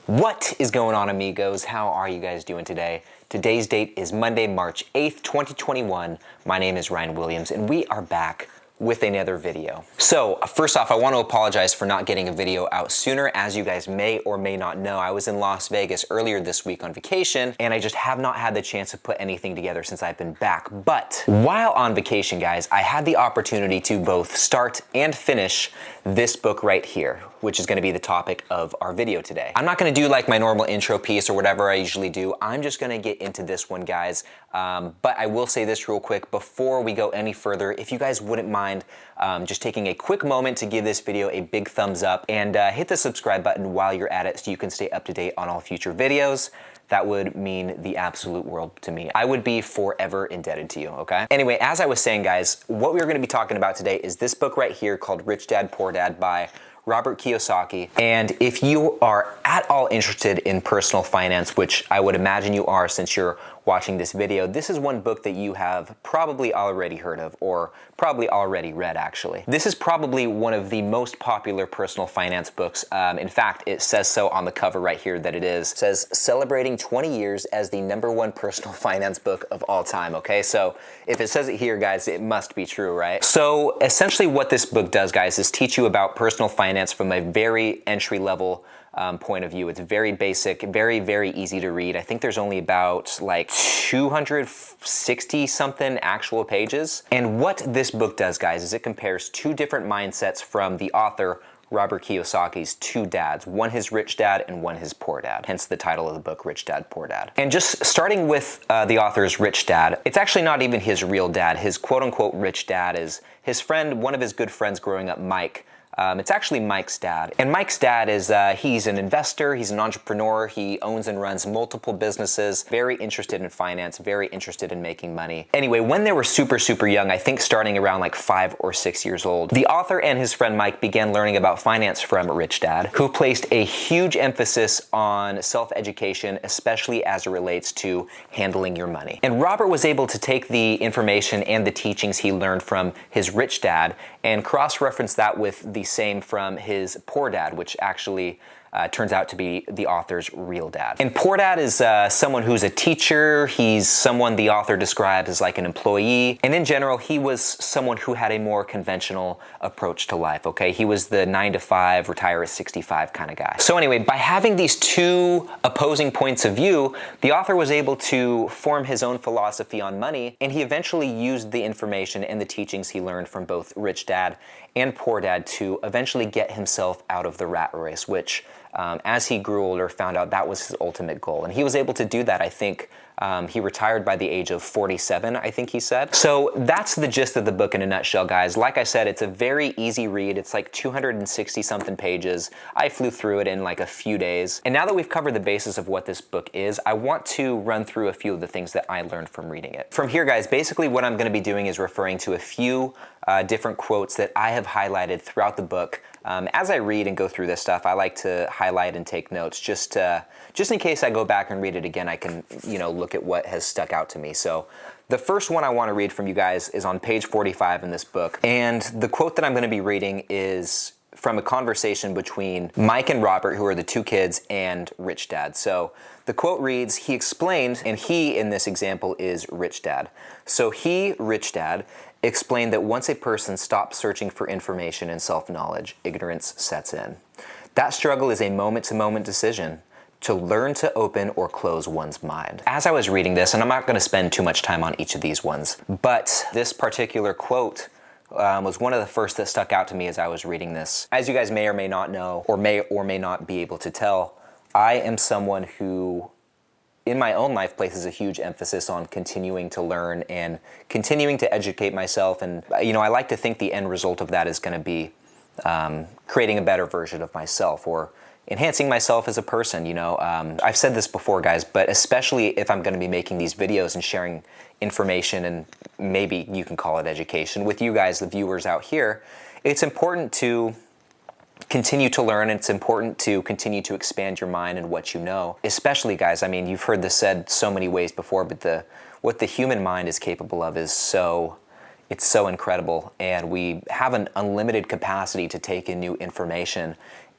What is going on, amigos? How are you guys doing today? Today's date is Monday, March 8th, 2021. My name is Ryan Williams, and we are back with another video. So first off, I want to apologize for not getting a video out sooner. As you guys may or may not know, I was in Las Vegas earlier this week on vacation, and I just have not had the chance to put anything together since I've been back. But while on vacation, guys, I had the opportunity to both start and finish this book right here, which is going to be the topic of our video today. I'm not going to do like my normal intro piece or whatever I usually do. I'm just going to get into this one, guys. But I will say this real quick before we go any further. If you guys wouldn't mind just taking a quick moment to give this video a big thumbs up and hit the subscribe button while you're at it so you can stay up to date on all future videos. That would mean the absolute world to me. I would be forever indebted to you, okay? Anyway, as I was saying, guys, what we're gonna be talking about today is this book right here called Rich Dad, Poor Dad by Robert Kiyosaki. And if you are at all interested in personal finance, which I would imagine you are since you're watching this video, this is one book that you have probably already heard of or probably already read, actually. This is probably one of the most popular personal finance books. In fact, it says so on the cover right here that it is. It says, celebrating 20 years as the #1 personal finance book of all time, okay? So if it says it here, guys, it must be true, right? So essentially what this book does, guys, is teach you about personal finance from a very entry-level point of view. It's very basic, very, very easy to read. I think there's only about like 260 something actual pages. And what this book does, guys, is it compares two different mindsets from the author, Robert Kiyosaki's two dads, one his rich dad and one his poor dad, hence the title of the book, Rich Dad, Poor Dad. And just starting with the author's rich dad, it's actually not even his real dad. His quote-unquote rich dad is his friend, one of his good friends growing up, Mike. It's actually Mike's dad. And Mike's dad is, he's an investor, he's an entrepreneur, he owns and runs multiple businesses, very interested in finance, very interested in making money. Anyway, when they were super, super young, I think starting around like 5 or 6 years old, the author and his friend Mike began learning about finance from Rich Dad, who placed a huge emphasis on self-education, especially as it relates to handling your money. And Robert was able to take the information and the teachings he learned from his rich dad and cross-reference that with the same from his poor dad, which actually turns out to be the author's real dad. And poor dad is someone who's a teacher. He's someone the author describes as like an employee. And in general, he was someone who had a more conventional approach to life, okay? He was the 9 to 5, retire at 65 kind of guy. So anyway, by having these two opposing points of view, the author was able to form his own philosophy on money, and he eventually used the information and the teachings he learned from both Rich Dad and Poor Dad to eventually get himself out of the rat race, which as he grew older, found out that was his ultimate goal. And he was able to do that, I think. He retired by the age of 47, I think he said. So that's the gist of the book in a nutshell, guys. Like I said, it's a very easy read. It's like 260 something pages. I flew through it in like a few days. And now that we've covered the basis of what this book is, I want to run through a few of the things that I learned from reading it. From here, guys, basically what I'm gonna be doing is referring to a few different quotes that I have highlighted throughout the book. As I read and go through this stuff, I like to highlight and take notes just in case I go back and read it again, I can, look at what has stuck out to me. So the first one I want to read from you guys is on page 45 in this book. And the quote that I'm going to be reading is from a conversation between Mike and Robert, who are the two kids, and Rich Dad. So the quote reads, he explained, and he in this example is Rich Dad. So he, Rich Dad, explained that once a person stops searching for information and self-knowledge, ignorance sets in. That struggle is a moment-to-moment decision to learn to open or close one's mind. As I was reading this, and I'm not going to spend too much time on each of these ones, but this particular quote was one of the first that stuck out to me as I was reading this. As you guys may or may not know, or may not be able to tell, I am someone who in my own life places a huge emphasis on continuing to learn and continuing to educate myself. And, I like to think the end result of that is going to be creating a better version of myself or enhancing myself as a person. I've said this before, guys, but especially if I'm going to be making these videos and sharing information, and maybe you can call it education, with you guys, the viewers out here, it's important to continue to learn. It's important to continue to expand your mind and what you know. Especially, guys, I mean, you've heard this said so many ways before, but what the human mind is capable of is it's so incredible, and we have an unlimited capacity to take in new information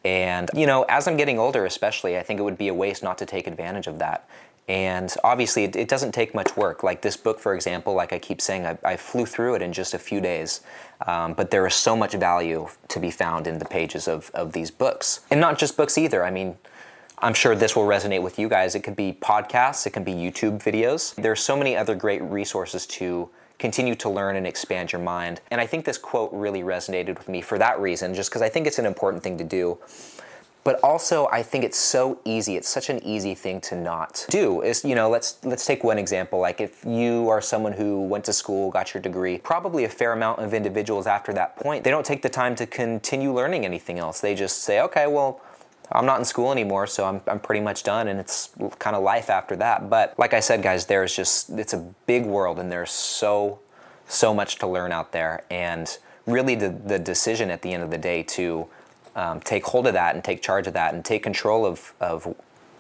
And, you know, as I'm getting older especially, I think it would be a waste not to take advantage of that. And obviously it doesn't take much work. Like this book, for example, like I keep saying, I flew through it in just a few days. But there is so much value to be found in the pages of these books. And not just books either. I mean, I'm sure this will resonate with you guys. It could be podcasts, it can be YouTube videos. There's so many other great resources to continue to learn and expand your mind. And I think this quote really resonated with me for that reason, just because I think it's an important thing to do. But also, I think it's so easy. It's such an easy thing to not do. Is, you know, let's take one example. Like if you are someone who went to school, got your degree, probably a fair amount of individuals after that point, they don't take the time to continue learning anything else. They just say, okay, well, I'm not in school anymore, so I'm pretty much done, and it's kind of life after that. But like I said, guys, it's a big world, and there's so much to learn out there. And really the decision at the end of the day to take hold of that and take charge of that and take control of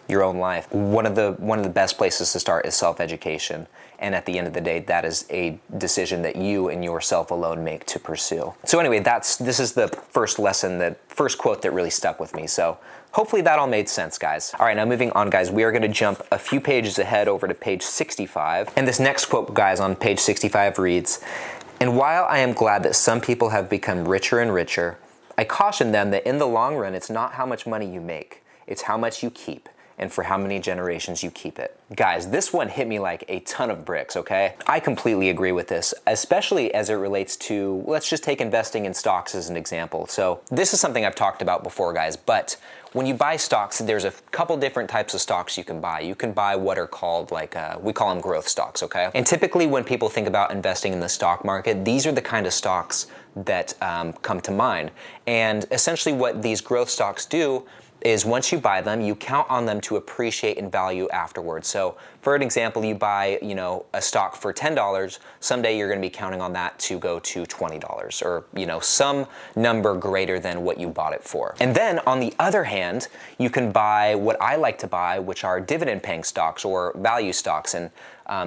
your own life. One of the best places to start is self-education. And at the end of the day, that is a decision that you and yourself alone make to pursue. So anyway, this is the first lesson, the first quote that really stuck with me. So hopefully that all made sense, guys. All right, now moving on, guys, we are gonna jump a few pages ahead over to page 65. And this next quote, guys, on page 65 reads, "And while I am glad that some people have become richer and richer, I caution them that in the long run, it's not how much money you make, it's how much you keep, and for how many generations you keep it." Guys, this one hit me like a ton of bricks, okay? I completely agree with this, especially as it relates to, let's just take investing in stocks as an example. So this is something I've talked about before, guys, but when you buy stocks, there's a couple different types of stocks you can buy. You can buy what are called we call them growth stocks, okay? And typically when people think about investing in the stock market, these are the kind of stocks that come to mind. And essentially what these growth stocks do is once you buy them, you count on them to appreciate in value afterwards. So for an example, you buy, you know, a stock for $10, someday you're gonna be counting on that to go to $20 or, you know, some number greater than what you bought it for. And then on the other hand, you can buy what I like to buy, which are dividend paying stocks or value stocks. And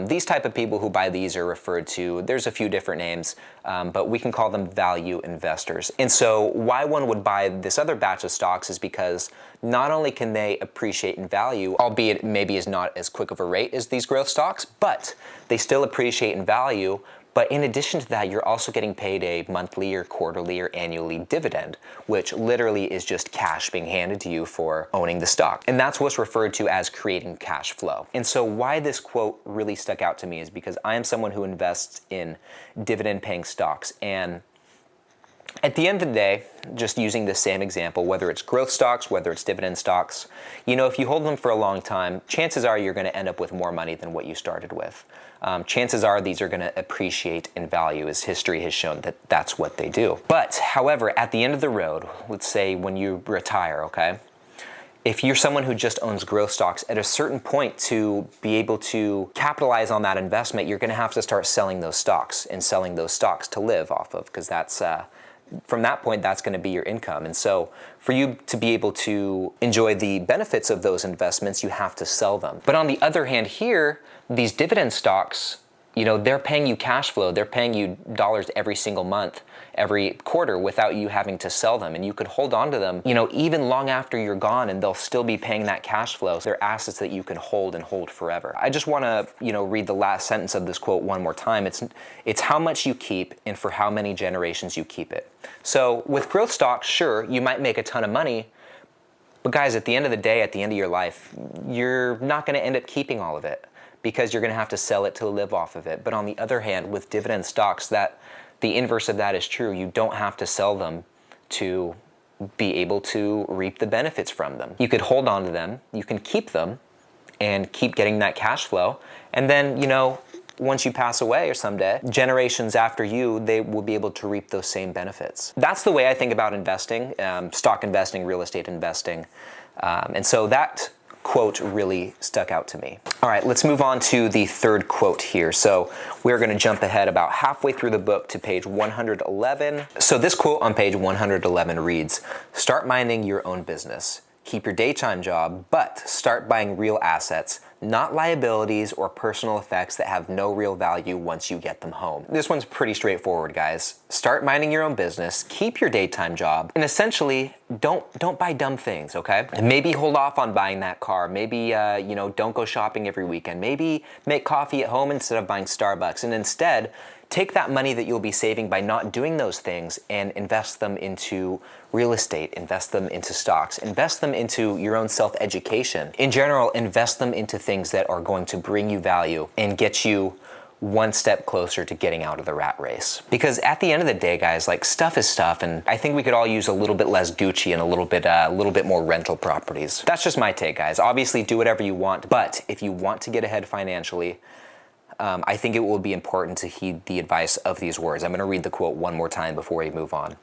these type of people who buy these are referred to, there's a few different names, but we can call them value investors. And so why one would buy this other batch of stocks is because not only can they appreciate in value, albeit maybe is not as quick of a rate as these growth stocks, but they still appreciate in value. But in addition to that, you're also getting paid a monthly or quarterly or annually dividend, which literally is just cash being handed to you for owning the stock. And that's what's referred to as creating cash flow. And so why this quote really stuck out to me is because I am someone who invests in dividend paying stocks. And at the end of the day, just using the same example, whether it's growth stocks, whether it's dividend stocks, you know, if you hold them for a long time, chances are you're going to end up with more money than what you started with. Chances are these are going to appreciate in value, as history has shown that that's what they do. But however, at the end of the road, let's say when you retire, okay, if you're someone who just owns growth stocks, at a certain point to be able to capitalize on that investment, you're going to have to start selling those stocks and selling those stocks to live off of, because that's from that point, that's going to be your income. And so for you to be able to enjoy the benefits of those investments, you have to sell them. But on the other hand here, these dividend stocks, you know, they're paying you cash flow. They're paying you dollars every single month, every quarter without you having to sell them. And you could hold on to them, you know, even long after you're gone, and they'll still be paying that cash flow. So they're assets that you can hold and hold forever. I just want to, you know, read the last sentence of this quote one more time. It's how much you keep and for how many generations you keep it. So with growth stocks, sure, you might make a ton of money, but guys, at the end of the day, at the end of your life, you're not going to end up keeping all of it, because you're going to have to sell it to live off of it. But on the other hand, with dividend stocks, that the inverse of that is true. You don't have to sell them to be able to reap the benefits from them. You could hold on to them, you can keep them, and keep getting that cash flow. And then, you know, once you pass away or someday, generations after you, they will be able to reap those same benefits. That's the way I think about investing, stock investing, real estate investing. And so that quote really stuck out to me. All right, let's move on to the third quote here. So we're going to jump ahead about halfway through the book to page 111. So this quote on page 111 reads, "Start minding your own business. Keep your daytime job, but start buying real assets not liabilities or personal effects that have no real value once you get them home. This one's pretty straightforward, guys. Start minding your own business, keep your daytime job, and essentially don't buy dumb things, okay? And maybe hold off on buying that car. Maybe, don't go shopping every weekend. Maybe make coffee at home instead of buying Starbucks. And instead, take that money that you'll be saving by not doing those things and invest them into real estate, invest them into stocks, invest them into your own self-education. In general, invest them into things that are going to bring you value and get you one step closer to getting out of the rat race. Because at the end of the day, guys, like, stuff is stuff, and I think we could all use a little bit less Gucci and a little bit more rental properties. That's just my take, guys. Obviously, do whatever you want, but if you want to get ahead financially, I think it will be important to heed the advice of these words. I'm going to read the quote one more time before we move on.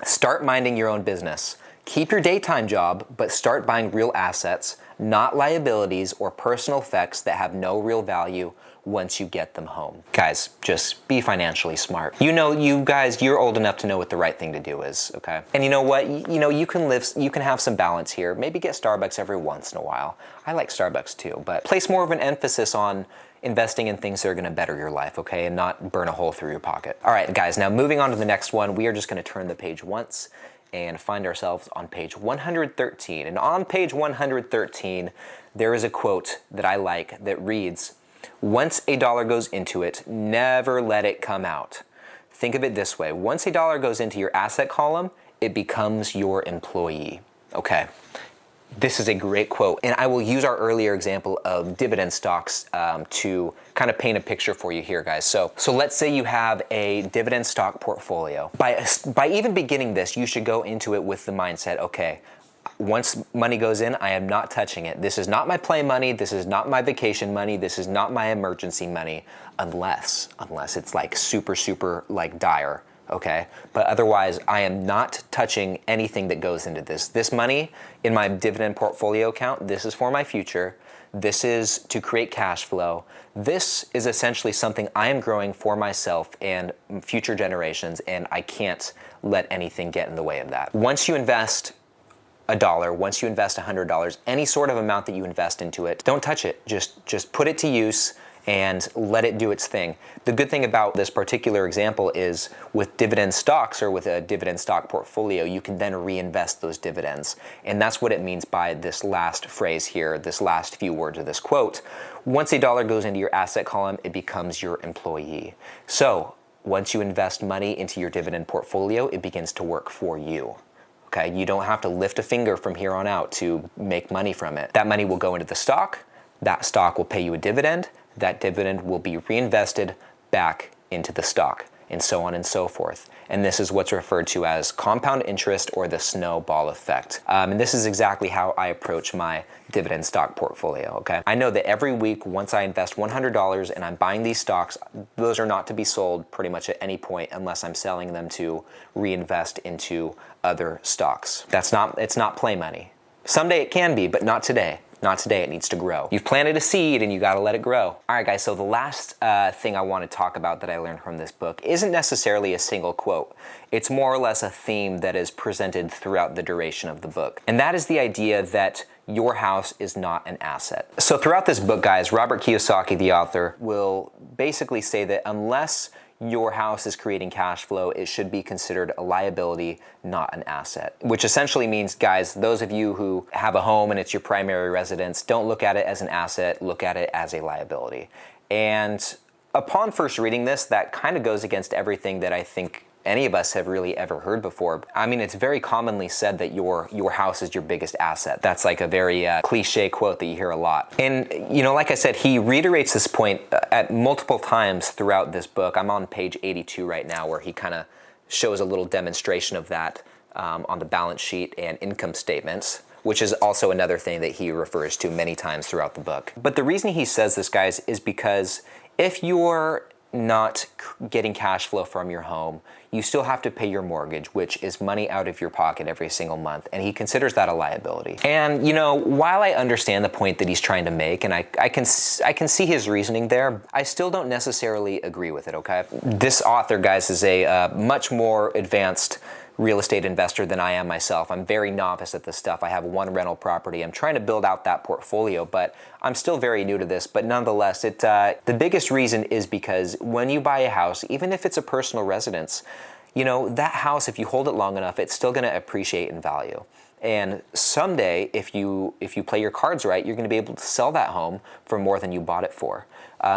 Start minding your own business. Keep your daytime job, but start buying real assets, not liabilities or personal effects that have no real value once you get them home. Guys, just be financially smart. You guys, you're old enough to know what the right thing to do is, okay? And you know what? You can have some balance here. Maybe get Starbucks every once in a while. I like Starbucks too, but place more of an emphasis on investing in things that are gonna better your life, okay? And not burn a hole through your pocket. All right, guys, now moving on to the next one, we are just gonna turn the page once and find ourselves on page 113. And on page 113, there is a quote that I like that reads, "Once a dollar goes into it, never let it come out." Think of it this way. Once a dollar goes into your asset column, it becomes your employee. Okay. This is a great quote, and I will use our earlier example of dividend stocks to kind of paint a picture for you here, guys. So let's say you have a dividend stock portfolio. By even beginning this, you should go into it with the mindset, okay, once money goes in, I am not touching it. This is not my play money. This is not my vacation money. This is not my emergency money, unless it's like super like dire. Okay, but otherwise I am not touching anything that goes into this. This money in my dividend portfolio account, this is for my future. This is to create cash flow. This is essentially something I am growing for myself and future generations, and I can't let anything get in the way of that. Once you invest $1, once you invest $100, any sort of amount that you invest into it, don't touch it. Just put it to use and let it do its thing. The good thing about this particular example is with dividend stocks or with a dividend stock portfolio, you can then reinvest those dividends. And that's what it means by this last phrase here, this last few words of this quote. Once a dollar goes into your asset column, it becomes your employee. So once you invest money into your dividend portfolio, it begins to work for you. Okay, you don't have to lift a finger from here on out to make money from it. That money will go into the stock. That stock will pay you a dividend. That dividend will be reinvested back into the stock, and so on and so forth. And this is what's referred to as compound interest or the snowball effect. And this is exactly how I approach my dividend stock portfolio, okay? I know that every week, once I invest $100 and I'm buying these stocks, those are not to be sold pretty much at any point unless I'm selling them to reinvest into other stocks. It's not play money. Someday it can be, but not today. Not today, it needs to grow. You've planted a seed and you gotta let it grow. All right, guys, so the last thing I wanna talk about that I learned from this book isn't necessarily a single quote. It's more or less a theme that is presented throughout the duration of the book. And that is the idea that your house is not an asset. So throughout this book, guys, Robert Kiyosaki, the author, will basically say that unless your house is creating cash flow, it should be considered a liability, not an asset. Which essentially means, guys, those of you who have a home and it's your primary residence, don't look at it as an asset, look at it as a liability. And upon first reading this, that kind of goes against everything that I think any of us have really ever heard before. I mean, it's very commonly said that your house is your biggest asset. That's like a very cliche quote that you hear a lot. And, like I said, he reiterates this point at multiple times throughout this book. I'm on page 82 right now, where he kind of shows a little demonstration of that on the balance sheet and income statements, which is also another thing that he refers to many times throughout the book. But the reason he says this, guys, is because if you're not getting cash flow from your home, you still have to pay your mortgage, which is money out of your pocket every single month, and he considers that a liability. And while I understand the point that he's trying to make, and I can see his reasoning there, I still don't necessarily agree with it, okay? This author, guys, is a much more advanced real estate investor than I am myself. I'm very novice at this stuff. I have one rental property. I'm trying to build out that portfolio, but I'm still very new to this. But nonetheless, the biggest reason is because when you buy a house, even if it's a personal residence, you know, that house, if you hold it long enough, it's still going to appreciate in value. And someday, if you play your cards right, you're going to be able to sell that home for more than you bought it for,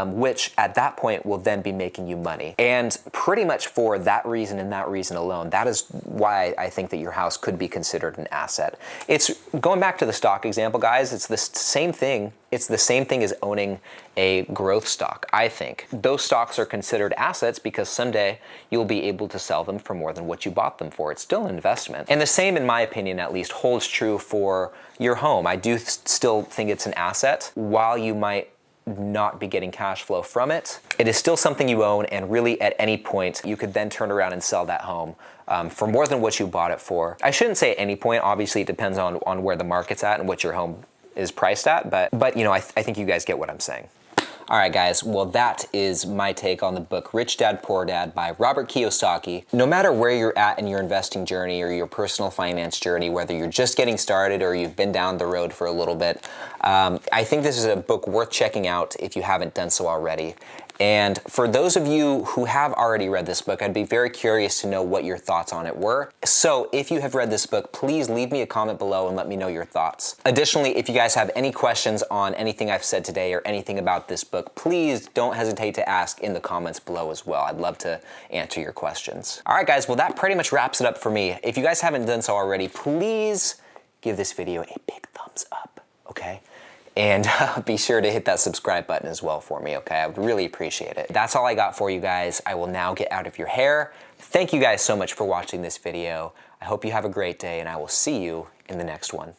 which at that point will then be making you money. And pretty much for that reason and that reason alone, that is why I think that your house could be considered an asset. It's going back to the stock example, guys. It's the same thing. It's the same thing as owning a growth stock, I think. Those stocks are considered assets because someday you'll be able to sell them for more than what you bought them for. It's still an investment. And the same, in my opinion at least, holds true for your home. I do still think it's an asset. While you might not be getting cash flow from it, it is still something you own, and really at any point you could then turn around and sell that home for more than what you bought it for. I shouldn't say at any point. Obviously it depends on where the market's at and what your home is priced at, but you know, I think you guys get what I'm saying. All right, guys, well, that is my take on the book Rich Dad, Poor Dad by Robert Kiyosaki. No matter where you're at in your investing journey or your personal finance journey, whether you're just getting started or you've been down the road for a little bit, I think this is a book worth checking out if you haven't done so already. And for those of you who have already read this book, I'd be very curious to know what your thoughts on it were. So if you have read this book, please leave me a comment below and let me know your thoughts. Additionally, if you guys have any questions on anything I've said today or anything about this book, please don't hesitate to ask in the comments below as well. I'd love to answer your questions. All right, guys, well, that pretty much wraps it up for me. If you guys haven't done so already, please give this video a big thumbs up, okay? And be sure to hit that subscribe button as well for me, okay? I would really appreciate it. That's all I got for you guys. I will now get out of your hair. Thank you guys so much for watching this video. I hope you have a great day, and I will see you in the next one.